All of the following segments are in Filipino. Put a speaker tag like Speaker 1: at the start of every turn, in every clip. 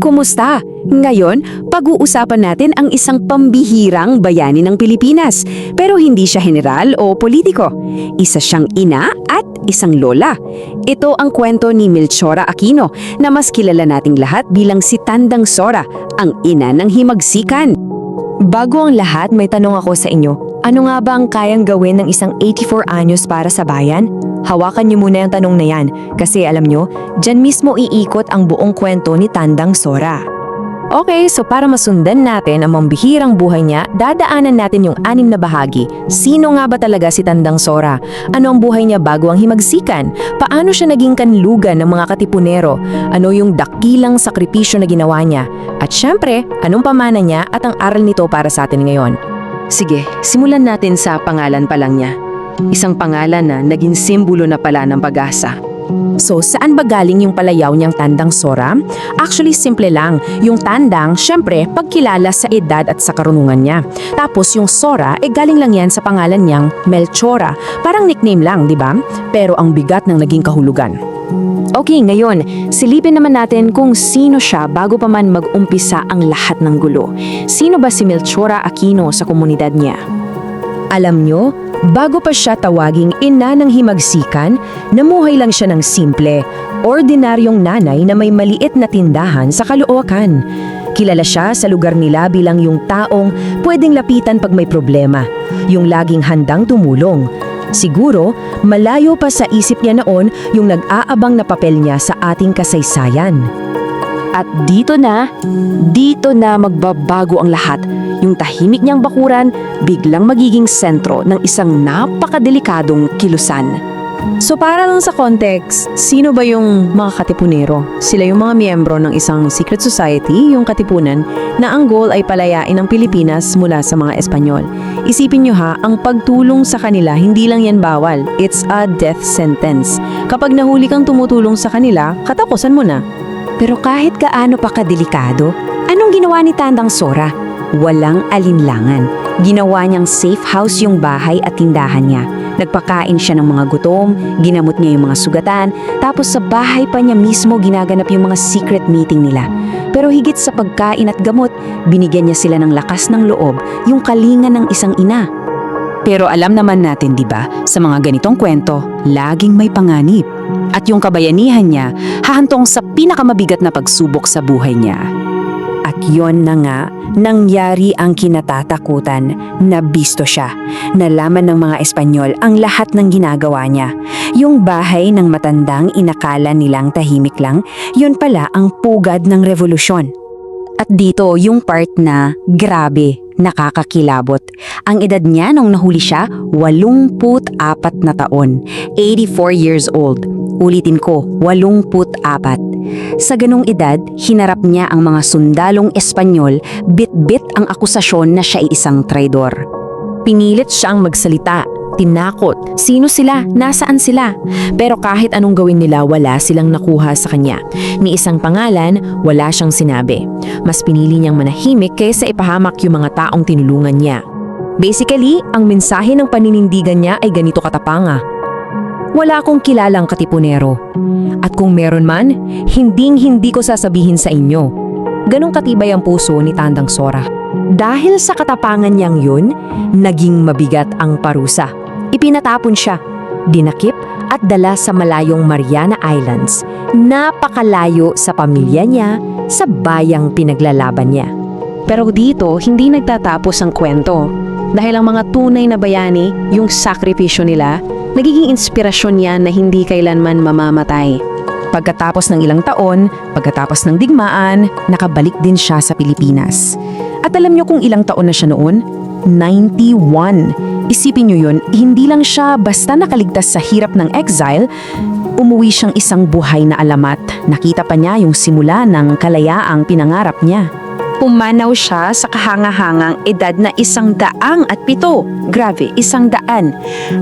Speaker 1: Kumusta? Ngayon, pag-uusapan natin ang isang pambihirang bayani ng Pilipinas. Pero hindi siya general o politiko. Isa siyang ina at isang lola. Ito ang kwento ni Melchora Aquino na mas kilala nating lahat bilang si Tandang Sora, ang ina ng himagsikan.
Speaker 2: Bago ang lahat, may tanong ako sa inyo. Ano nga ba ang kayang gawin ng isang 84 anyos para sa bayan? Hawakan niyo muna yung tanong na yan kasi alam niyo, dyan mismo iikot ang buong kwento ni Tandang Sora. Okay, so para masundan natin ang mambihirang buhay niya, dadaanan natin yung 6 na bahagi. Sino nga ba talaga si Tandang Sora? Ano ang buhay niya bago ang himagsikan? Paano siya naging kanlugan ng mga katipunero? Ano yung dakilang sakripisyo na ginawa niya? At syempre, anong pamana niya at ang aral nito para sa atin ngayon?
Speaker 1: Sige, simulan natin sa pangalan pa lang niya. Isang pangalan na naging simbolo na pala ng pag-asa.
Speaker 2: So, saan ba galing yung palayaw niyang Tandang Sora? Actually, simple lang. Yung Tandang, syempre, pagkilala sa edad at sa karunungan niya. Tapos yung Sora, galing lang yan sa pangalan niyang Melchora. Parang nickname lang, di ba? Pero ang bigat ng naging kahulugan. Okay, ngayon, silipin naman natin kung sino siya bago pa man mag-umpisa ang lahat ng gulo. Sino ba si Melchora Aquino sa komunidad niya? Alam nyo, bago pa siya tawaging ina ng himagsikan, namuhay lang siya ng simple, ordinaryong nanay na may maliit na tindahan sa Caloocan. Kilala siya sa lugar nila bilang yung taong pwedeng lapitan pag may problema, yung laging handang tumulong. Siguro, malayo pa sa isip niya noon yung nag-aabang na papel niya sa ating kasaysayan. At dito na magbabago ang lahat. Yung tahimik niyang bakuran, biglang magiging sentro ng isang napakadelikadong kilusan. So para lang sa context, sino ba yung mga katipunero? Sila yung mga miyembro ng isang secret society, yung katipunan, na ang goal ay palayain ang Pilipinas mula sa mga Espanyol. Isipin nyo ha, ang pagtulong sa kanila, hindi lang yan bawal. It's a death sentence. Kapag nahuli kang tumutulong sa kanila, katapusan mo na.
Speaker 1: Pero kahit gaano pa kadelikado, anong ginawa ni Tandang Sora? Walang alinlangan. Ginawa niyang safe house yung bahay at tindahan niya. Nagpakain siya ng mga gutom, ginamot niya yung mga sugatan, tapos sa bahay pa niya mismo ginaganap yung mga secret meeting nila. Pero higit sa pagkain at gamot, binigyan niya sila ng lakas ng loob, yung kalinga ng isang ina. Pero alam naman natin, di ba, sa mga ganitong kwento, laging may panganib. At yung kabayanihan niya, hahantong sa pinakamabigat na pagsubok sa buhay niya. At yon na nga, nangyari ang kinatatakutan. Nabisto siya. Nalaman ng mga Espanyol ang lahat ng ginagawa niya. Yung bahay ng matandang inakala nilang tahimik lang, yun pala ang pugad ng revolusyon. At dito yung part na grabe, nakakakilabot. Ang edad niya nung nahuli siya, 84 na taon. 84 years old. Ulitin ko, 84. Sa ganung edad, hinarap niya ang mga sundalong Espanyol, bit-bit ang akusasyon na siya ay isang traidor. Pinilit siyang magsalita, tinakot, sino sila, nasaan sila. Pero kahit anong gawin nila, wala silang nakuha sa kanya. Ni isang pangalan, wala siyang sinabi. Mas pinili niyang manahimik kaysa ipahamak yung mga taong tinulungan niya. Basically, ang mensahe ng paninindigan niya ay ganito katapanga. Wala akong kilalang katipunero. At kung meron man, hinding-hindi ko sasabihin sa inyo. Ganong katibay ang puso ni Tandang Sora. Dahil sa katapangan niyang yun, naging mabigat ang parusa. Ipinatapon siya, dinakip at dala sa malayong Mariana Islands. Napakalayo sa pamilya niya, sa bayang pinaglalaban niya. Pero dito, hindi nagtatapos ang kwento. Dahil ang mga tunay na bayani, yung sakripisyo nila, nagiging inspirasyon yan na hindi kailanman mamamatay. Pagkatapos ng ilang taon, pagkatapos ng digmaan, nakabalik din siya sa Pilipinas. At alam niyo kung ilang taon na siya noon? 91. Isipin niyo yun, hindi lang siya basta nakaligtas sa hirap ng exile, umuwi siyang isang buhay na alamat. Nakita pa niya yung simula ng kalayaang pinangarap niya. Pumanaw siya sa kahangahangang edad na 107. Grabe, 100.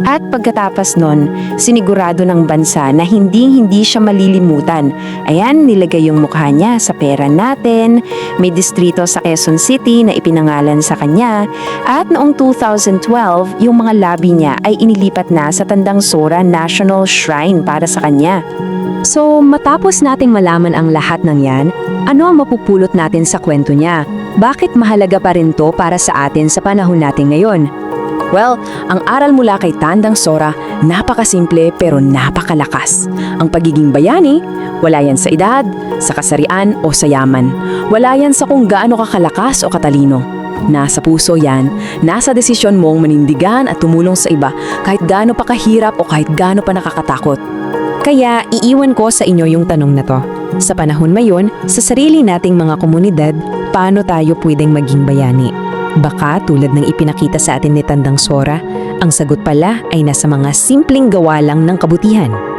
Speaker 1: At pagkatapos nun, sinigurado ng bansa na hindi siya malilimutan. Ayan, nilagay yung mukha niya sa pera natin, may distrito sa Quezon City na ipinangalan sa kanya, at noong 2012, yung mga labi niya ay inilipat na sa Tandang Sora National Shrine para sa kanya. So, matapos nating malaman ang lahat ng yan, Ano ang mapupulot natin sa kwento niya? Bakit mahalaga pa rin to para sa atin sa panahon natin ngayon?
Speaker 2: Well, ang aral mula kay Tandang Sora, napakasimple pero napakalakas. Ang pagiging bayani, wala yan sa edad, sa kasarian o sa yaman. Wala yan sa kung gaano ka kalakas o katalino. Nasa puso yan, nasa desisyon mong manindigan at tumulong sa iba kahit gaano pa kahirap o kahit gaano pa nakakatakot.
Speaker 1: Kaya iiwan ko sa inyo yung tanong na to. Sa panahon ngayon, sa sarili nating mga komunidad, paano tayo pwedeng maging bayani? Baka tulad ng ipinakita sa atin ni Tandang Sora, ang sagot pala ay nasa mga simpleng gawa lang ng kabutihan.